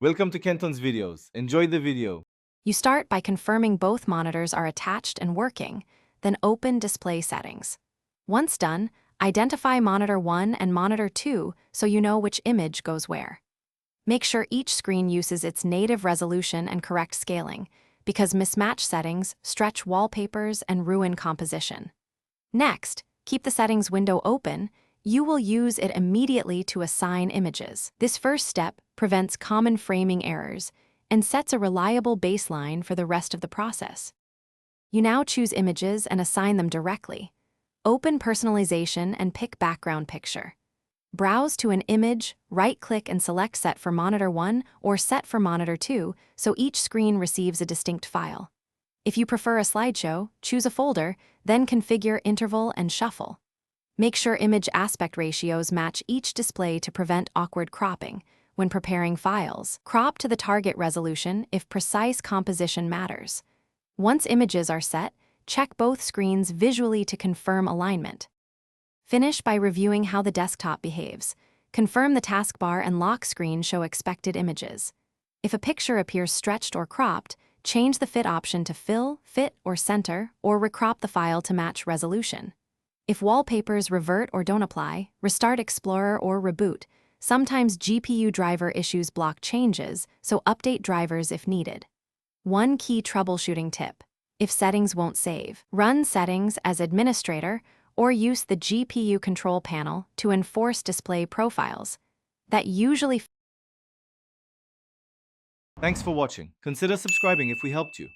Welcome to Kenton's videos. Enjoy the video. You start by confirming both monitors are attached and working, then open Display Settings. Once done, identify Monitor 1 and Monitor 2 so you know which image goes where. Make sure each screen uses its native resolution and correct scaling, because mismatched settings stretch wallpapers and ruin composition. Next, keep the settings window open. You will use it immediately to assign images. This first step prevents common framing errors and sets a reliable baseline for the rest of the process. You now choose images and assign them directly. Open Personalization and pick Background Picture. Browse to an image, right-click and select Set for Monitor 1 or Set for Monitor 2 so each screen receives a distinct file. If you prefer a slideshow, choose a folder, then configure Interval and Shuffle. Make sure image aspect ratios match each display to prevent awkward cropping. When preparing files, crop to the target resolution if precise composition matters. Once images are set, check both screens visually to confirm alignment. Finish by reviewing how the desktop behaves. Confirm the taskbar and lock screen show expected images. If a picture appears stretched or cropped, change the fit option to Fill, Fit, or Center, or recrop the file to match resolution. If wallpapers revert or don't apply, restart Explorer or reboot. Sometimes GPU driver issues block changes, so update drivers if needed. One key troubleshooting tip: if settings won't save, run Settings as administrator or use the GPU control panel to enforce display profiles. That usually Thanks for watching. Consider subscribing if we helped you.